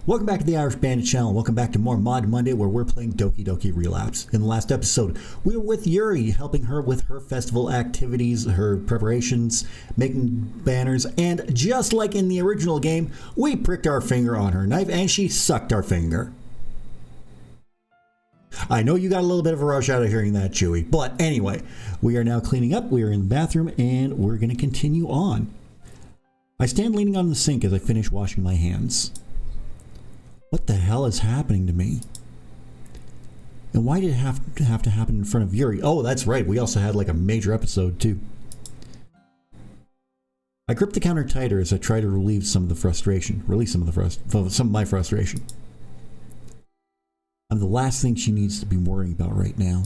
Welcome back to the Irish Bandit channel. Welcome back to more Mod Monday, where we're playing Doki Relapse. In the last episode, we were with Yuri, helping her with her festival activities, her preparations, making banners, and just like in the original game, we pricked our finger on her knife and she sucked our finger. I know you got a little bit of a rush out of hearing that, Chewy, but anyway, we are now cleaning up, we are in the bathroom, and we're going to continue on. I stand leaning on the sink as I finish washing my hands. What the hell is happening to me? And why did it have to happen in front of Yuri? Oh, that's right. We also had like a major episode too. I grip the counter tighter as I try to release some of my frustration. I'm the last thing she needs to be worrying about right now.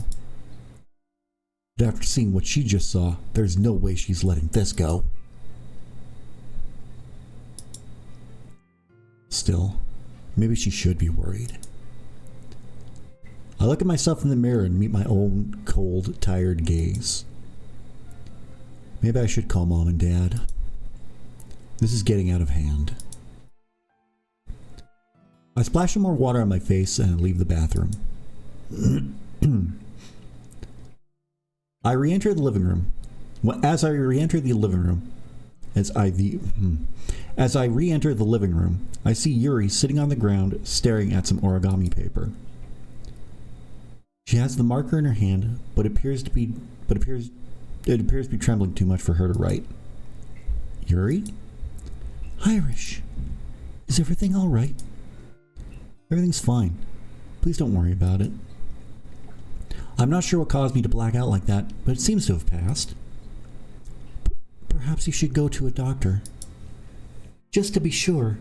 But after seeing what she just saw, there's no way she's letting this go. Still, maybe she should be worried. I look at myself in the mirror and meet my own cold, tired gaze. Maybe I should call Mom and Dad. This is getting out of hand. I splash some more water on my face and I leave the bathroom. I re-enter the living room. As I re-enter the living room, I see Yuri sitting on the ground staring at some origami paper. She has the marker in her hand, but it appears to be trembling too much for her to write. Yuri? Irish. Is everything all right? Everything's fine. Please don't worry about it. I'm not sure what caused me to black out like that, but it seems to have passed. Perhaps you should go to a doctor. Just to be sure.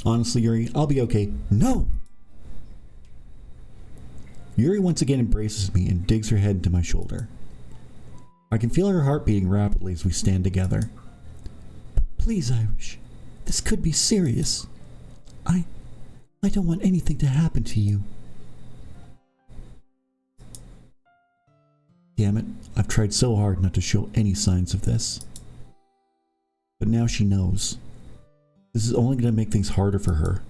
Honestly, Yuri, I'll be okay. No! Yuri once again embraces me and digs her head into my shoulder. I can feel her heart beating rapidly as we stand together. Please, Irish. This could be serious. I don't want anything to happen to you. Damn it, I've tried so hard not to show any signs of this. But now she knows. This is only going to make things harder for her.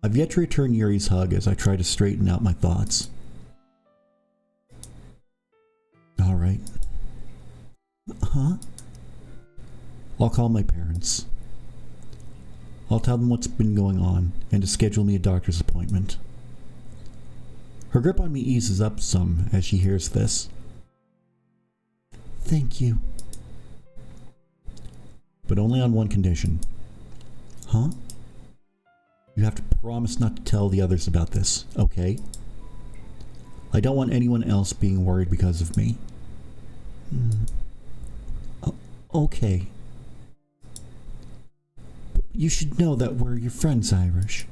I've yet to return Yuri's hug as I try to straighten out my thoughts. Alright. Huh? I'll call my parents. I'll tell them what's been going on and to schedule me a doctor's appointment. Her grip on me eases up some as she hears this. Thank you. But only on one condition. Huh? You have to promise not to tell the others about this, okay? I don't want anyone else being worried because of me. Okay. But you should know that we're your friends, Irish.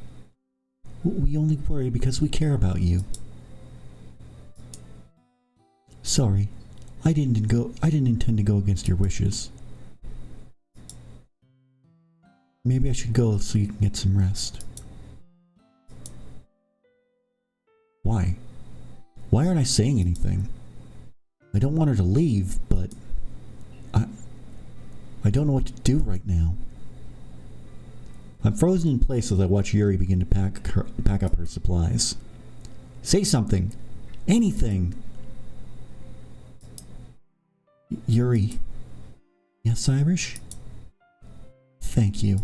We only worry because we care about you. Sorry, I didn't intend to go against your wishes. Maybe I should go so you can get some rest. Why? Why aren't I saying anything? I don't want her to leave, but I don't know what to do right now. I'm frozen in place as I watch Yuri begin to pack up her supplies. Say something. Anything. Yuri. Yes, Irish? Thank you.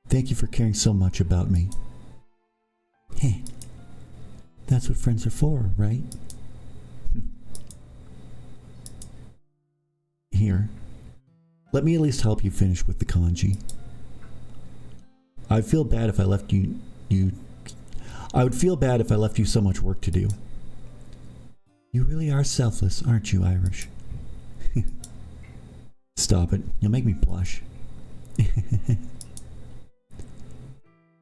Thank you for caring so much about me. Heh. That's what friends are for, right? Here. Let me at least help you finish with the kanji. I'd feel bad if I left you so much work to do. You really are selfless, aren't you, Irish? Stop it. You'll make me blush.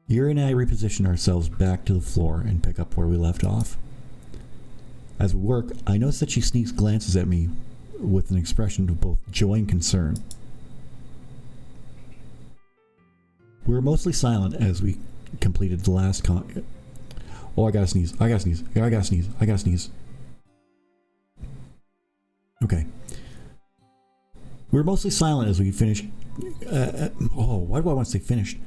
Yuri and I reposition ourselves back to the floor and pick up where we left off. As we work, I notice that she sneaks glances at me with an expression of both joy and concern. We were mostly silent as we completed the last Oh, I gotta sneeze. Okay. We were mostly silent as we finished Why do I want to say finished?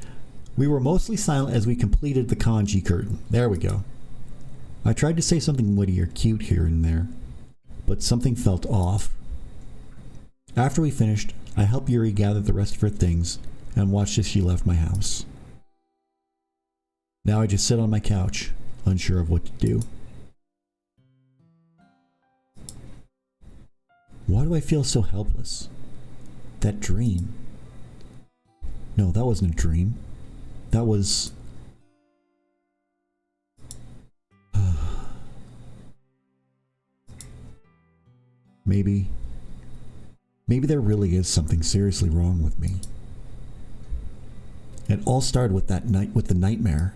We were mostly silent as we completed the kanji curtain. There we go. I tried to say something witty or cute here and there, but something felt off. After we finished, I helped Yuri gather the rest of her things and watched as she left my house. Now I just sit on my couch, unsure of what to do. Why do I feel so helpless? That dream. No, that wasn't a dream. That was... Maybe there really is something seriously wrong with me. It all started with the nightmare.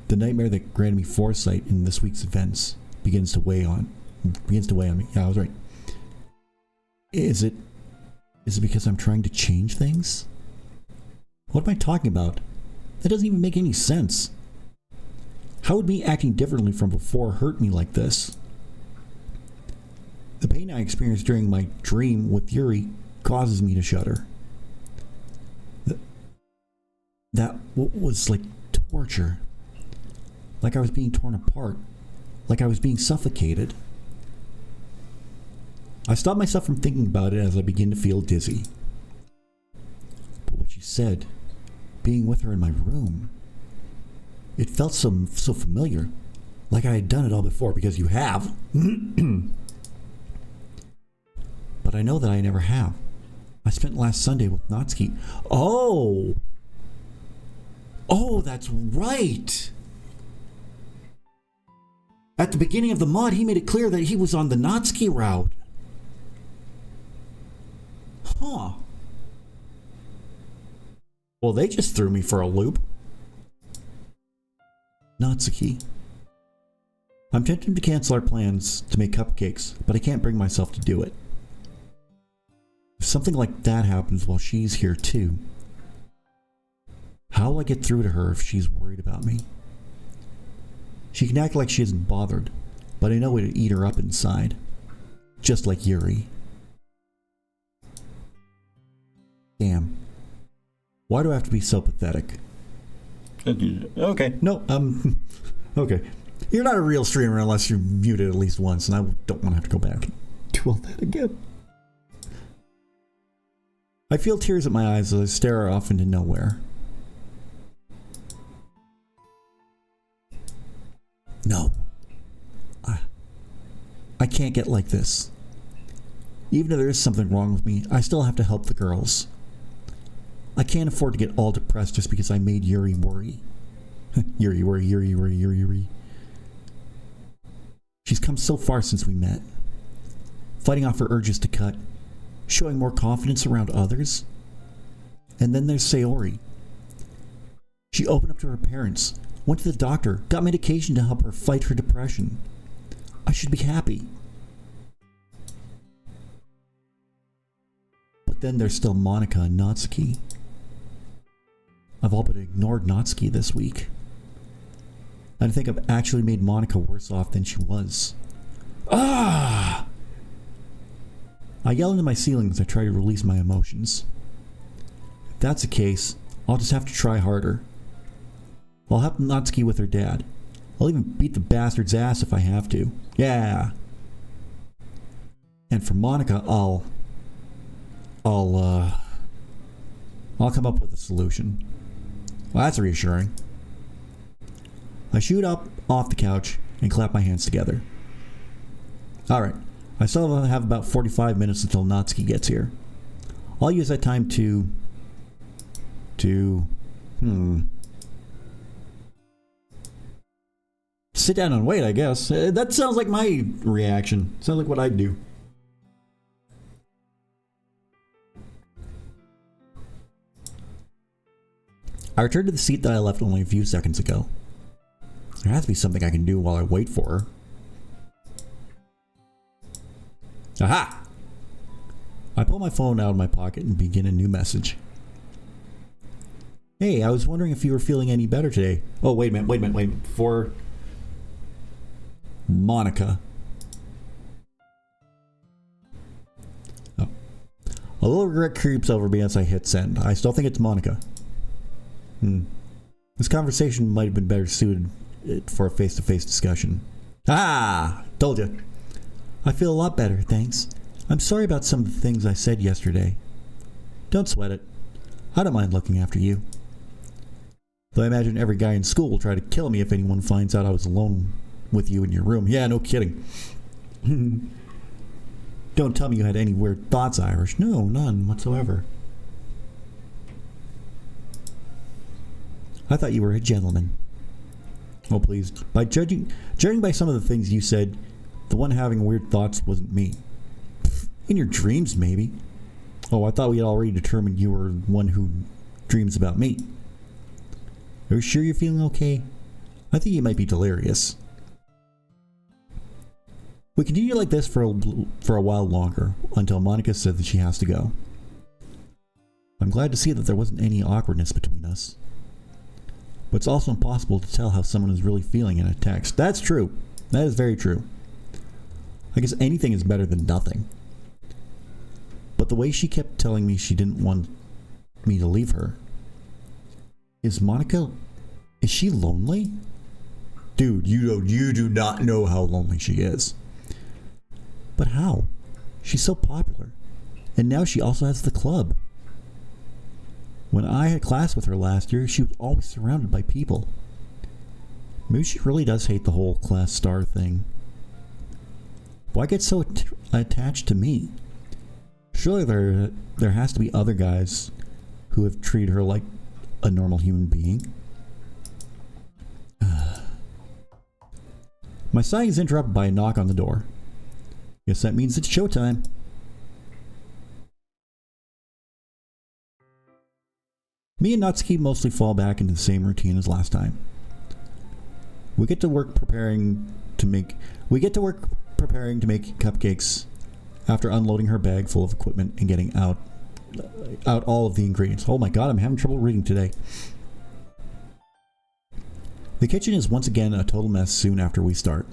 The nightmare that granted me foresight in this week's events begins to weigh on me. Yeah, I was right. Is it because I'm trying to change things? What am I talking about? That doesn't even make any sense. How would me acting differently from before hurt me like this? The pain I experienced during my dream with Yuri causes me to shudder. That was like torture. Like I was being torn apart. Like I was being suffocated. I stopped myself from thinking about it as I began to feel dizzy. But what you said, being with her in my room, it felt so familiar. Like I had done it all before, because you have. But I know that I never have. I spent last Sunday with Natsuki. Oh, that's right. At the beginning of the mod, he made it clear that he was on the Natsuki route. Huh. Well, they just threw me for a loop. Natsuki. I'm tempted to cancel our plans to make cupcakes, but I can't bring myself to do it. If something like that happens while she's here too, how will I get through to her if she's worried about me? She can act like she isn't bothered, but I know it'd eat her up inside. Just like Yuri. Damn. Why do I have to be so pathetic? Okay. No, okay. You're not a real streamer unless you're muted at least once, and I don't want to have to go back and do all that again. I feel tears at my eyes as I stare off into nowhere. No. I can't get like this. Even if there is something wrong with me, I still have to help the girls. I can't afford to get all depressed just because I made Yuri worry. Yuri. She's come so far since we met. Fighting off her urges to cut, showing more confidence around others. And then there's Sayori. She opened up to her parents, went to the doctor, got medication to help her fight her depression. I should be happy. But then there's still Monika and Natsuki. I've all but ignored Natsuki this week. I think I've actually made Monika worse off than she was. Ah! I yell into my ceiling as I try to release my emotions. If that's the case, I'll just have to try harder. I'll help Natsuki with her dad. I'll even beat the bastard's ass if I have to. Yeah! And for Monika, I'll come up with a solution. Well, that's reassuring. I shoot up off the couch and clap my hands together. Alright, I still have about 45 minutes until Natsuki gets here. I'll use that time to sit down and wait, I guess. That sounds like my reaction. Sounds like what I'd do. I return to the seat that I left only a few seconds ago. There has to be something I can do while I wait for her. Aha! I pull my phone out of my pocket and begin a new message. Hey, I was wondering if you were feeling any better today. Oh, wait a minute. For Monika. Oh. A little regret creeps over me as I hit send. I still think it's Monika. This conversation might have been better suited for a face-to-face discussion. Ah! Told you. I feel a lot better, thanks. I'm sorry about some of the things I said yesterday. Don't sweat it. I don't mind looking after you. Though I imagine every guy in school will try to kill me if anyone finds out I was alone with you in your room. Yeah, no kidding. Don't tell me you had any weird thoughts, Irish. No, none whatsoever. I thought you were a gentleman. Oh, please. By judging by some of the things you said, the one having weird thoughts wasn't me. In your dreams, maybe. Oh, I thought we had already determined you were one who dreams about me. Are you sure you're feeling okay? I think you might be delirious. We continue like this for a while longer, until Monika said that she has to go. I'm glad to see that there wasn't any awkwardness between us. But it's also impossible to tell how someone is really feeling in a text. That's true. That is very true. I guess anything is better than nothing. But the way she kept telling me she didn't want me to leave her. Is she lonely? Dude, you do not know how lonely she is. But how? She's so popular. And now she also has the club. When I had class with her last year, she was always surrounded by people. Maybe she really does hate the whole class star thing. Why get so attached to me? Surely there has to be other guys who have treated her like a normal human being. My sighing is interrupted by a knock on the door. Guess that means it's showtime. Me and Natsuki mostly fall back into the same routine as last time. We get to work preparing to make cupcakes after unloading her bag full of equipment and getting out all of the ingredients. Oh my god, I'm having trouble reading today. The kitchen is once again a total mess soon after we start.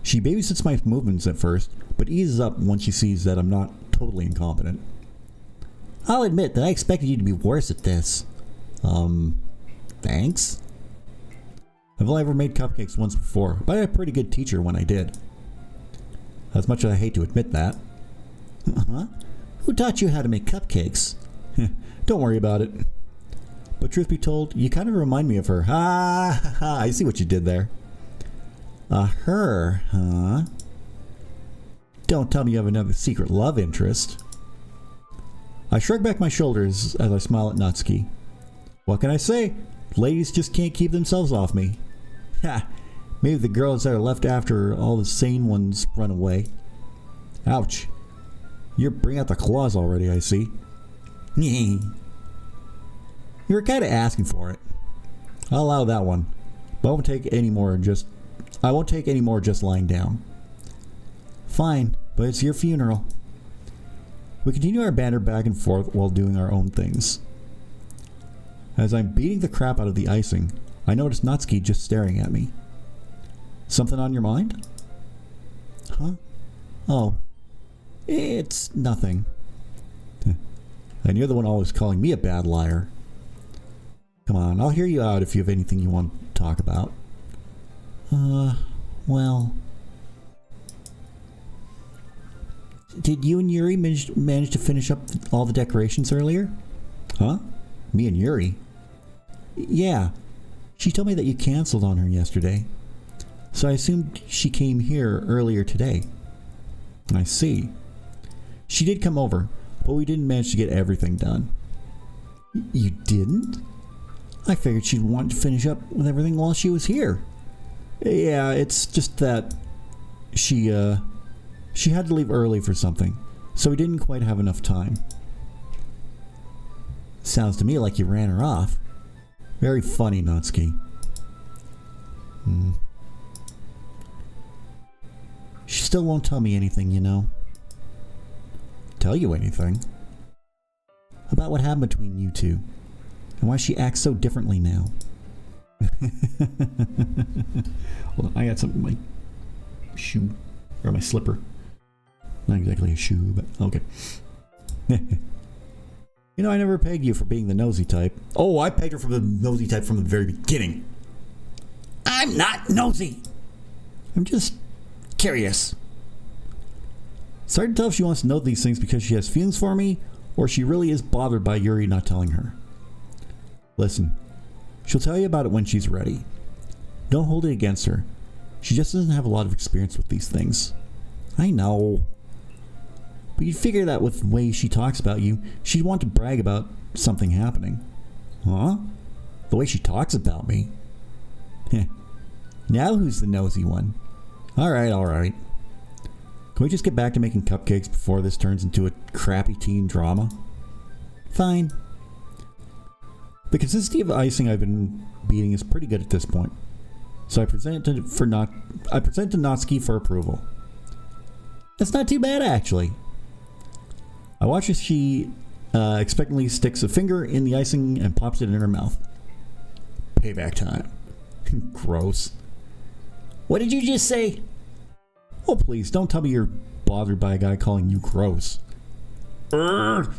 She babysits my movements at first, but eases up once she sees that I'm not totally incompetent. I'll admit that I expected you to be worse at this. Thanks? I've only ever made cupcakes once before, but I had a pretty good teacher when I did. As much as I hate to admit that. Uh-huh. Who taught you how to make cupcakes? Don't worry about it. But truth be told, you kind of remind me of her. Ha ha, I see what you did there. Her, huh? Don't tell me you have another secret love interest. I shrug back my shoulders as I smile at Natsuki. What can I say? Ladies just can't keep themselves off me. Ha! Maybe the girls that are left after all the sane ones run away. Ouch. You're bringing out the claws already, I see. You were kind of asking for it. I'll allow that one. But I won't take any more just lying down. Fine, but it's your funeral. We continue our banter back and forth while doing our own things. As I'm beating the crap out of the icing, I notice Natsuki just staring at me. Something on your mind? Huh? Oh. It's nothing. And you're the one always calling me a bad liar. Come on, I'll hear you out if you have anything you want to talk about. Well... Did you and Yuri manage to finish up all the decorations earlier? Huh? Me and Yuri? Yeah. She told me that you canceled on her yesterday. So I assumed she came here earlier today. I see. She did come over, but we didn't manage to get everything done. You didn't? I figured she'd want to finish up with everything while she was here. Yeah, it's just that she had to leave early for something, so we didn't quite have enough time. Sounds to me like you ran her off. Very funny, Natsuki. She still won't tell me anything, you know. Tell you anything? About what happened between you two, and why she acts so differently now. Well, I got something in my shoe, or my slipper. Not exactly a shoe, but okay. You know, I never pegged you for being the nosy type. Oh, I pegged her for the nosy type from the very beginning. I'm not nosy. I'm just curious. It's hard to tell if she wants to know these things because she has feelings for me, or she really is bothered by Yuri not telling her. Listen, she'll tell you about it when she's ready. Don't hold it against her. She just doesn't have a lot of experience with these things. I know. But you'd figure that with the way she talks about you, she'd want to brag about something happening. Huh? The way she talks about me? Now who's the nosy one? Alright. Can we just get back to making cupcakes before this turns into a crappy teen drama? Fine. The consistency of icing I've been beating is pretty good at this point. So I present it to Natsuki for approval. That's not too bad, actually. I watch as she expectantly sticks a finger in the icing and pops it in her mouth. Payback time. Gross. What did you just say? Oh, please, don't tell me you're bothered by a guy calling you gross. Not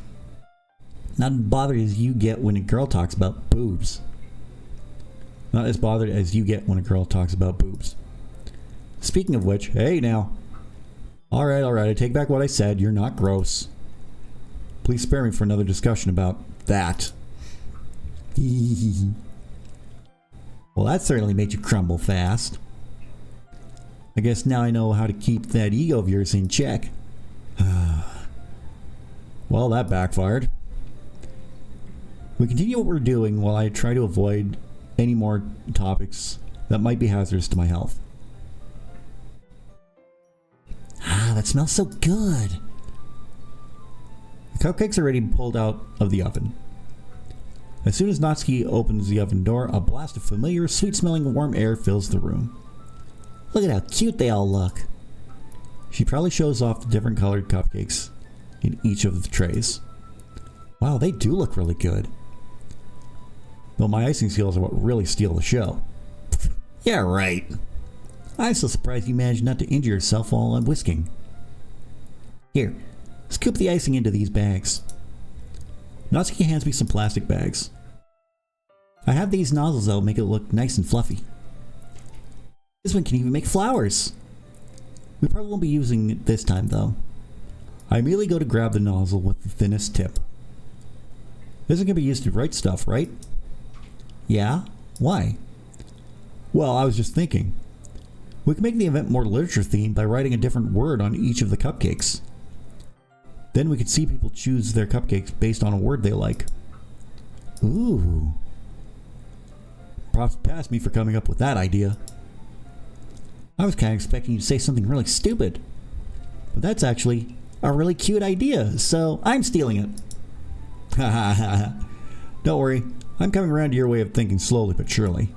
as bothered as you get when a girl talks about boobs. Not as bothered as you get when a girl talks about boobs. Speaking of which, hey now. Alright, I take back what I said. You're not gross. Please spare me for another discussion about that. Well, that certainly made you crumble fast. I guess now I know how to keep that ego of yours in check. Well, that backfired. We continue what we're doing while I try to avoid any more topics that might be hazardous to my health. That smells so good. The cupcakes are ready pulled out of the oven. As soon as Natsuki opens the oven door, a blast of familiar, sweet-smelling warm air fills the room. Look at how cute they all look. She probably shows off the different colored cupcakes in each of the trays. Wow, they do look really good. Though my icing skills are what really steal the show. Yeah, right. I'm so surprised you managed not to injure yourself while I'm whisking. Here, scoop the icing into these bags. Natsuki hands me some plastic bags. I have these nozzles that will make it look nice and fluffy. This one can even make flowers. We probably won't be using it this time though. I immediately go to grab the nozzle with the thinnest tip. This is going to be used to write stuff, right? Yeah? Why? Well, I was just thinking. We can make the event more literature themed by writing a different word on each of the cupcakes. Then we could see people choose their cupcakes based on a word they like. Ooh. Props past me for coming up with that idea. I was kind of expecting you to say something really stupid. But that's actually a really cute idea, so I'm stealing it. Ha ha ha. Don't worry, I'm coming around to your way of thinking slowly but surely.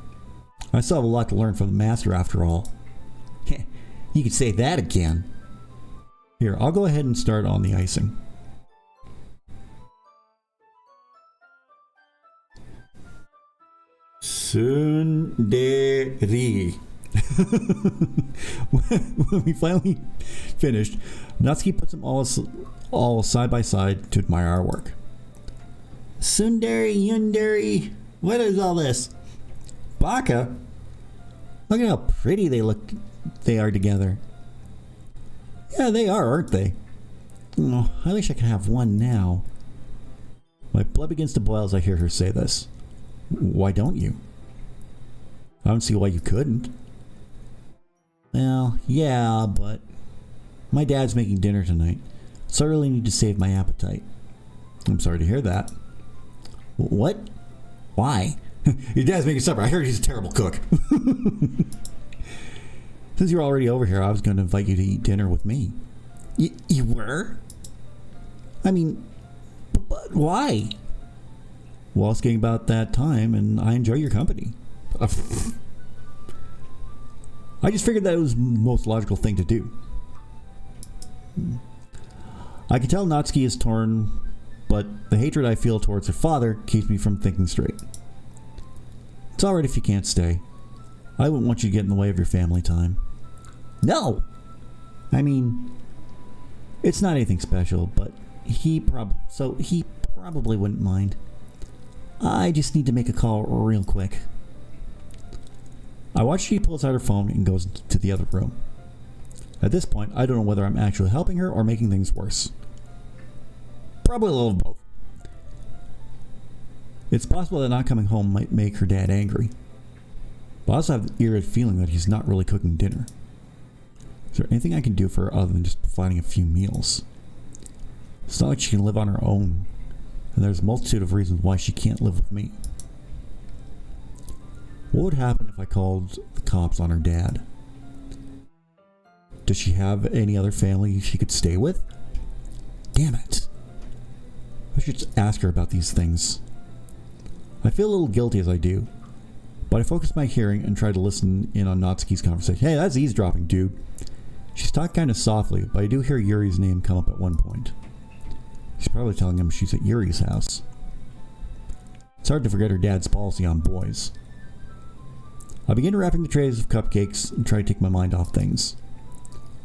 I still have a lot to learn from the master after all. You could say that again. Here, I'll go ahead and start on the icing. Tsundere. When we finally finished, Natsuki puts them all side by side to admire our work. Tsundere, yundere, what is all this? Baka? Look at how pretty they are together. Yeah, they are, aren't they? Oh, I wish I could have one now. My blood begins to boil as I hear her say this. Why don't you? I don't see why you couldn't. Well, yeah, but my dad's making dinner tonight, so I really need to save my appetite. I'm sorry to hear that. What? Why? Your dad's making supper. I heard he's a terrible cook. Since you're already over here, I was going to invite you to eat dinner with me. You were? I mean, but why? Well, it's getting about that time, and I enjoy your company. I just figured that it was the most logical thing to do. I can tell Natsuki is torn, but the hatred I feel towards her father keeps me from thinking straight. It's alright if you can't stay. I wouldn't want you to get in the way of your family time. No! I mean, It's not anything special, but he probably wouldn't mind. I just need to make a call real quick. I watch she pulls out her phone and goes to the other room. At this point, I don't know whether I'm actually helping her or making things worse. Probably a little of both. It's possible that not coming home might make her dad angry. But I also have the eerie feeling that he's not really cooking dinner. Is there anything I can do for her other than just providing a few meals? It's not like she can live on her own, and there's a multitude of reasons why she can't live with me. What would happen if I called the cops on her dad? Does she have any other family she could stay with? Damn it. I should just ask her about these things. I feel a little guilty as I do, but I focus my hearing and try to listen in on Natsuki's conversation. Hey, that's eavesdropping, dude. She's talking kind of softly, but I do hear Yuri's name come up at one point. She's probably telling him she's at Yuri's house. It's hard to forget her dad's policy on boys. I begin wrapping the trays of cupcakes and try to take my mind off things.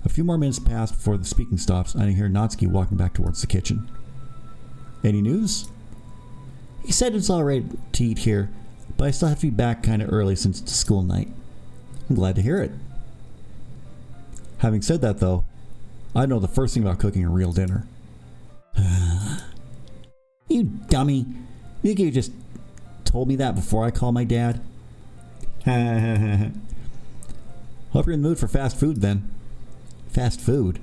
A few more minutes pass before the speaking stops, and I hear Natsuki walking back towards the kitchen. Any news? He said it's alright to eat here, but I still have to be back kind of early since it's school night. I'm glad to hear it. Having said that, though, I know the first thing about cooking a real dinner. You dummy. You think you just told me that before I called my dad? Hope you're in the mood for fast food, then. Fast food?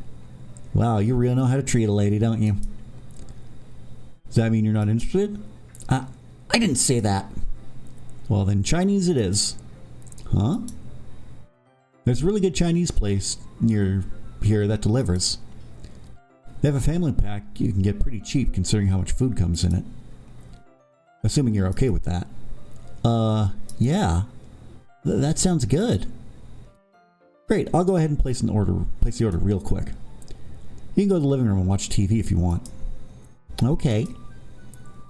Wow, you really know how to treat a lady, don't you? Does that mean you're not interested? I didn't say that. Well, then Chinese it is. Huh? There's a really good Chinese place near here that delivers. They have a family pack you can get pretty cheap considering how much food comes in it. Assuming you're okay with that. Yeah. That sounds good. Great, I'll go ahead and place the order real quick. You can go to the living room and watch TV if you want. Okay.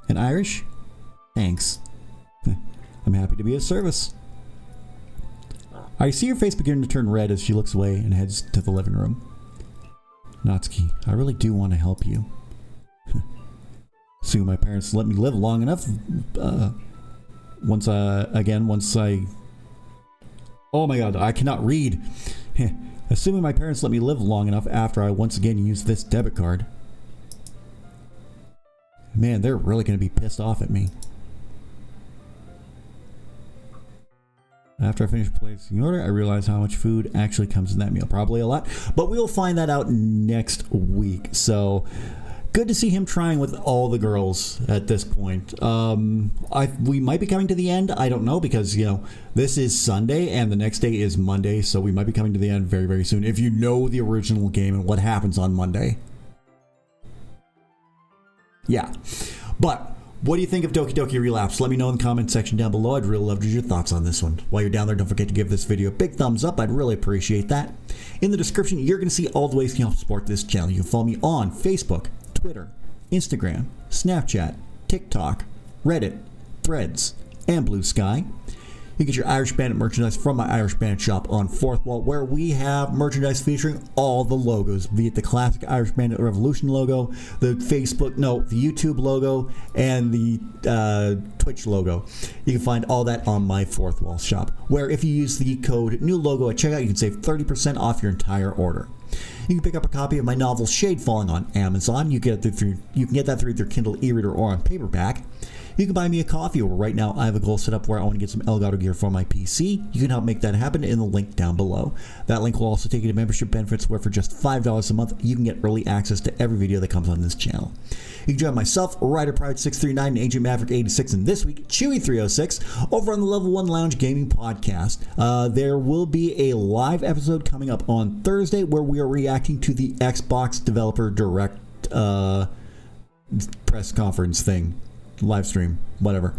And Irish? Thanks. I'm happy to be of service. I see her face begin to turn red as she looks away and heads to the living room. Natsuki, I really do want to help you. Soon my parents let me live long enough. Once I... Oh my god, I cannot read. Assuming my parents let me live long enough after I once again use this debit card. Man, they're really going to be pissed off at me. After I finish placing the order, I realize how much food actually comes in that meal. Probably a lot, but we'll find that out next week. So, good to see him trying with all the girls at this point. We might be coming to the end. I don't know because, this is Sunday and the next day is Monday. So we might be coming to the end very, very soon. If you know the original game and what happens on Monday. Yeah. But what do you think of Doki Doki Relapse? Let me know in the comment section down below. I'd really love to hear your thoughts on this one. While you're down there, don't forget to give this video a big thumbs up. I'd really appreciate that. In the description, you're going to see all the ways you can help support this channel. You can follow me on Facebook, Twitter, Instagram, Snapchat, TikTok, Reddit, Threads, and Blue Sky. You get your Irish Bandit merchandise from my Irish Bandit shop on Fourth Wall, where we have merchandise featuring all the logos, be it the classic Irish Bandit Revolution logo, the YouTube logo, and the Twitch logo. You can find all that on my Fourth Wall shop, where if you use the code NEWLOGO at checkout, you can save 30% off your entire order. You can pick up a copy of my novel Shade Falling on Amazon. You can get that through either Kindle e-reader or on paperback. You can buy me a coffee, or right now I have a goal set up where I want to get some Elgato gear for my PC. You can help make that happen in the link down below. That link will also take you to membership benefits where for just $5 a month, you can get early access to every video that comes on this channel. You can join myself, Ryder Pride 639, and Agent Maverick 86, and this week, Chewy 306, over on the Level 1 Lounge Gaming Podcast. There will be a live episode coming up on Thursday where we are reacting to the Xbox Developer Direct press conference thing. Live stream, whatever.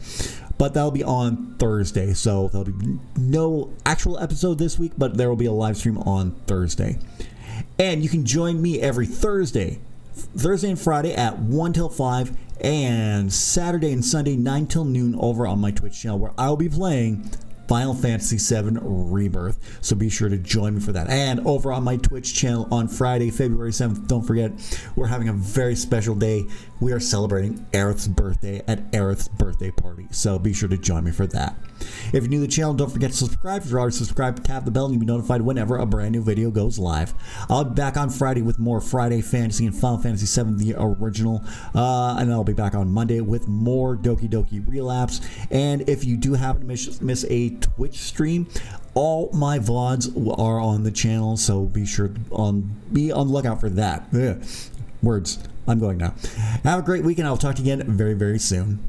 But that'll be on Thursday, so there'll be no actual episode this week, but there will be a live stream on Thursday. And you can join me every Thursday and Friday at 1 till 5, and Saturday and Sunday 9 till noon over on my Twitch channel, where I'll be playing Final Fantasy VII Rebirth. So be sure to join me for that. And over on my Twitch channel on Friday, February 7th, don't forget, we're having a very special day. We are celebrating Aerith's birthday at Aerith's birthday party. So be sure to join me for that. If you're new to the channel, don't forget to subscribe. If you're already subscribed, tap the bell and you'll be notified whenever a brand new video goes live. I'll be back on Friday with more Friday Fantasy and Final Fantasy VII, the original. And I'll be back on Monday with more Doki Doki Relapse. And if you do happen to miss a Twitch stream, all my VODs are on the channel, so be sure to be on the lookout for that. Ugh. Words. I'm going now. Have a great weekend. I'll talk to you again very, very soon.